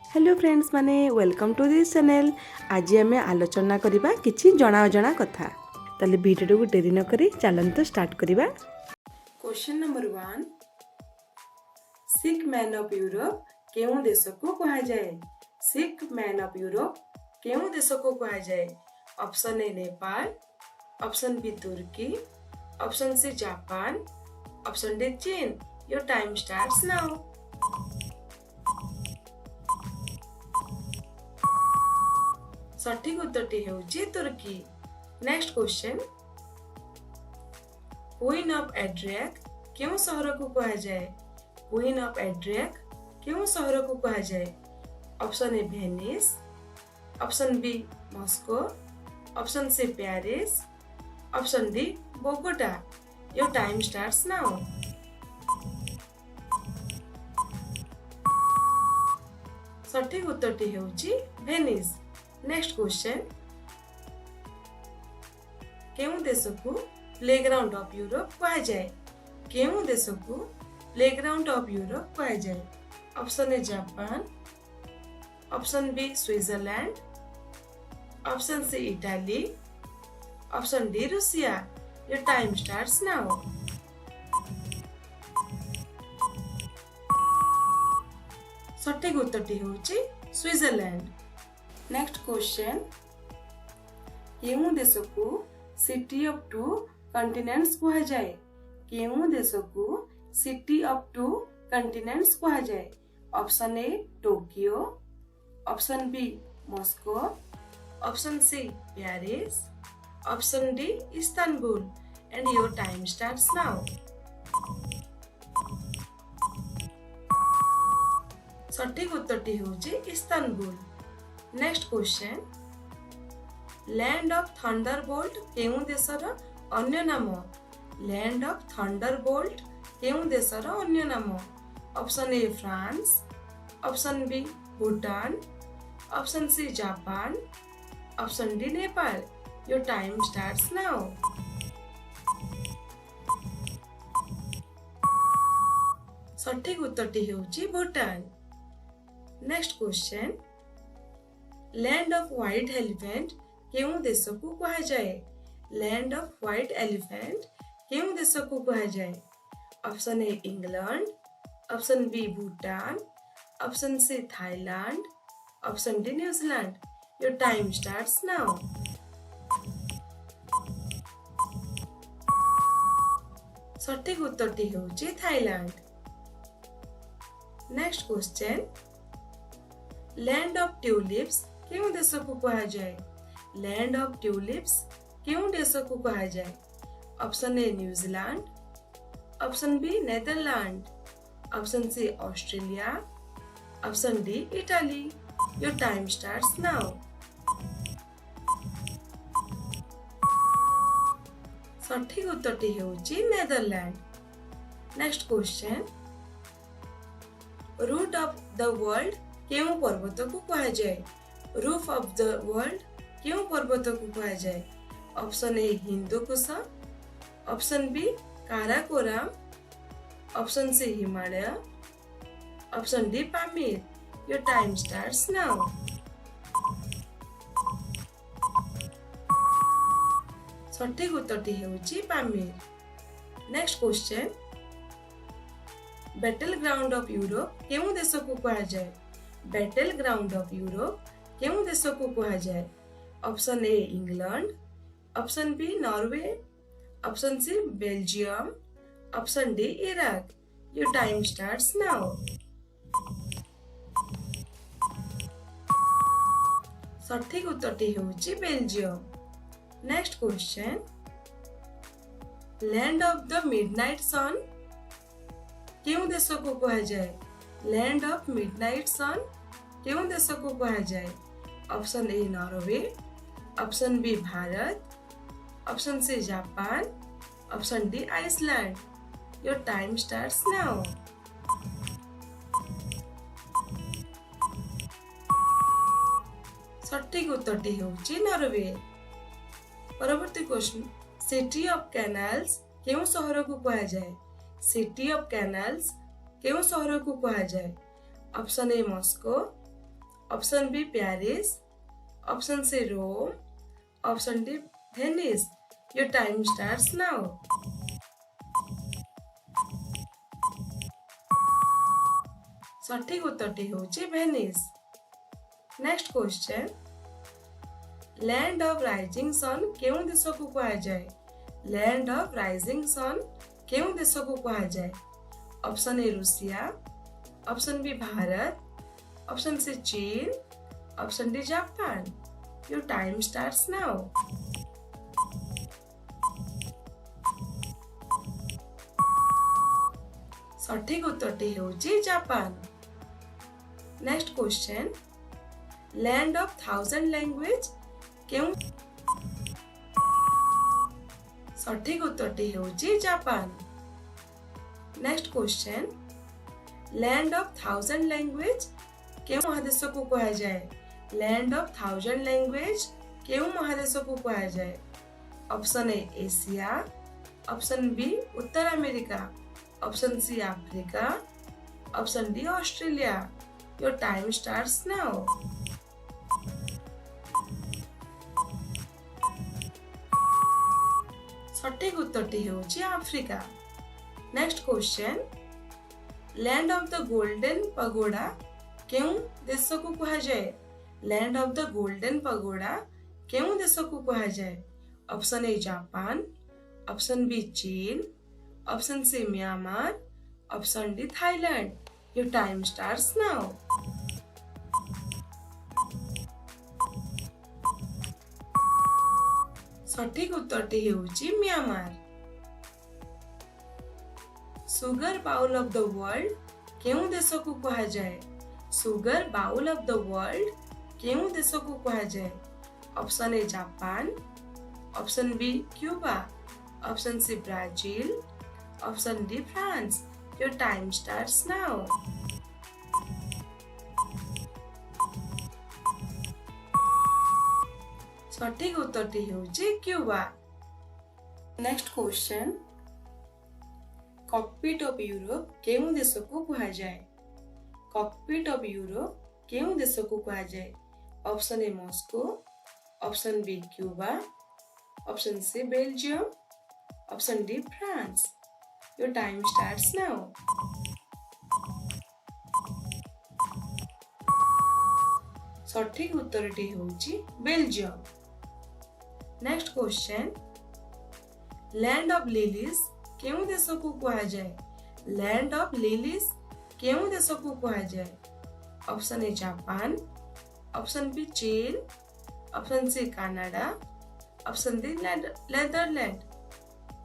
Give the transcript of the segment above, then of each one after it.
Hello friends माने welcome to this channel. आज आम आलोचना करबा किछि जना अजना कथा। ताले वीडियो को डेरी न करी चलंतु स्टार्ट करबा। Question number 1, Sikh man of Europe केउ देश को कहा जाए? सिख मैन ऑफ यूरोप केउ देश को कहा जाए? Option A Nepal, option B Turki, option C Japan, option D चीन। Your time starts now. सठिक उत्तरटी हेउची Turkey. Next question, queen of Adriatic केउ शहर को कहा जाए? क्वीन ऑफ एड्रियाक केउ शहर को कहा जाए? Option A Venice, option B Moscow, option C Paris, option D Bogota. Your time starts now. सठिक उत्तरटी हेउची वेनिस। नेक्स्ट क्वेश्चन, केउ देश को प्लेग्राउंड ऑफ यूरोप कहा जाए? केउ देश को प्लेग्राउंड ऑफ यूरोप कहा जाए? Option A Japan, option B Switzerland, option C Italy, option D Russia. Your time starts now. सठिक उत्तरटी होची स्विट्जरलैंड। नेक्स्ट क्वेश्चन, केउ देश को सिटी ऑफ टू कॉन्टिनेंट्स कहा जाए? केउ देश को सिटी ऑफ टू कॉन्टिनेंट्स कहा जाए? Option A Tokyo, option B Moscow, option C Paris, option D Istanbul. And your time starts now. सठिक उत्तरटी होची Istanbul. Next question, land of thunderbolt केउ देशर अन्य नाम? लैंड ऑफ थंडरबोल्ट केउ देशर अन्य नाम? Option A France, option B Bhutan, option C Japan, option D Nepal. Your time starts now. सठिक उत्तरटी हेउची Bhutan. Next question, land of white elephant केउ देश को कहा जाए? लैंड ऑफ व्हाइट एलिफेंट केउ देश को कहा जाए? Option A England, option B Bhutan, option C Thailand, option D New Zealand. Your time starts now. सठिक उत्तरटी हेउची Thailand. Next question, land of tulips केउ देश को कहा जाए? लैंड ऑफ ट्यूलिप्स केउ देश को कहा जाए? Option A New Zealand, option B Netherland, option C Australia, option D Italy. Your time starts now. सठिक उत्तरटी हेउची Netherland. Next question, roof of the world केउ पर्वत को कहा जाए? रूफ ऑफ द वर्ल्ड केउ पर्वत को कहा जाए? Option A Hindu Kush, option B Karakoram, option C Himalaya, option D Pamir. Your time starts now. सठिक उत्तरटी हेउची Pamir. Next question, battleground of Europe केउ देश को कहा जाए? बैटल ग्राउंड ऑफ यूरोप केउ देश को कहा जाए? Option A England, option B Norway, option C Belgium, option D Iraq. Your time starts now. सठिक उत्तरटी हेउची Belgium. Next question, land of the midnight sun केउ देश को कहा जाए? लैंड ऑफ मिडनाइट सन केउ देश को कहा जाए? Option A Norway, option B Bharat, option C Japan, option D Iceland. Your time starts now. सठिक उत्तरटी हेउची नॉर्वे। परवर्ती क्वेश्चन, सिटी ऑफ कैनाल्स केउ शहर को कहा जाए? सिटी ऑफ कैनाल्स केउ शहर को कहा जाए? Option A Moscow, option B Paris, option C Rome, option D Venice. Your time starts now. सठिक उत्तरटी होची Venice. Next question, land of rising sun केउं देश को कहा जाए? लैंड ऑफ राइजिंग सन केउं देश को कहा जाए? Option A Russia, option B Bharat, option C चीन, option D Japan. Your time starts now. सठिक उत्तरटी होची Japan. Next question, land of 1000 language केउं? सठिक उत्तरटी होची Japan. Next question, land of 1000 language केउं महादेश को कहा जाए? लैंड ऑफ 1000 लैंग्वेज केउं महादेश को कहा जाए? Option A Asia, option B उत्तर America, option C Africa, option D Australia. Your time starts now. सठिक उत्तरटी होची Africa. Next question, land of the golden pagoda केउं देश को कहा जाए? Land of the golden pagoda केउं देश को कहा जाए? Option A Japan, option B चीन, option C Myanmar, option D Thailand. Your time starts now. सठिक उत्तरटी होची Myanmar. Sugar bowl of the world केउं देश को कहा जाए? Sugar bowl of the world केउं देश को कहा जाए? Option A Japan, option B Cuba, option C Brazil, option D France. Your time starts now. सठिक उत्तरटी होची Cuba. Next question, cockpit of Europe केउं देश को कहा जाए? कॉकपिट ऑफ यूरोप केउं देश को कहा जाए? Option A Moscow, option B Cuba, option C Belgium, option D France. Your time starts now. सठिक उत्तरटी होची Belgium. Next question, land of lilies केउं देश को कहा जाए? लैंड ऑफ लिलीज केउं देश को कहा जाए? Option A Japan, option B चीन, option C Canada, option D Netherland.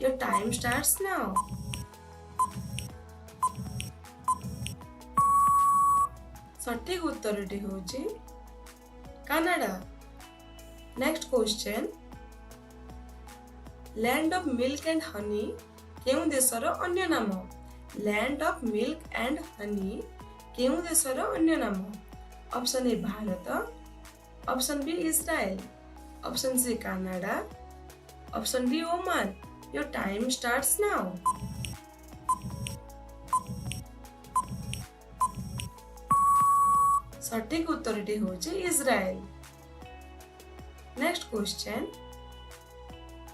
Your time starts now. सठिक उत्तरटी होची Canada. Next question, land of milk and honey केउं देशर अन्य नाम? Land of milk and honey केउं देशर अन्य नाम? Option A Bharat, option B Israel, option C Canada, option D Oman. Your time starts now. सठिक उत्तरटी होची Israel. Next question,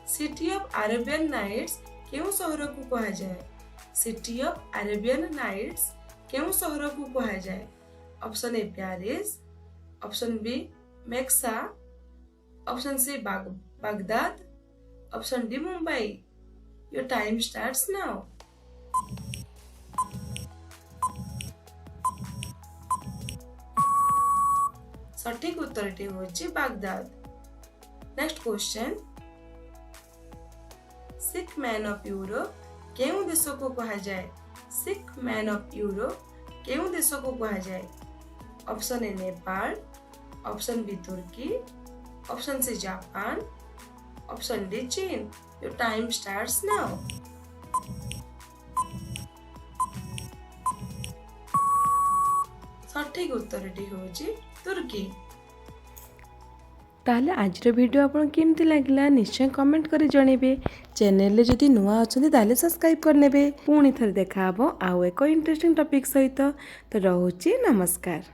city of Arabian nights केउं शहर को कहा जाए? सिटी ऑफ अरेबियन नाइट्स केउं शहर को कहा जाए? Option A Paris, option B मेक्सा, option C Baghdad, option D Mumbai. Your time starts now. सठिक उत्तरटी होची Baghdad. Next question, sick man of Europe केउं देश को कहा जाए? सिख मैन ऑफ यूरोप केउं देश को कहा जाए? Option A Nepal, option B Turki, option C Japan, option D चीन। Your time starts now. सठिक उत्तरटी होची तुर्की। ताहले आजर वीडियो आपन केमती लागला निश्चय कमेंट करी जणेबे। चैनल जदि नुआ अछंती ताहले सब्सक्राइब करनेबे। पुणी थरे देखा हबो आउ एको इंटरेस्टिंग टॉपिक सहित। तो रहूची नमस्कार।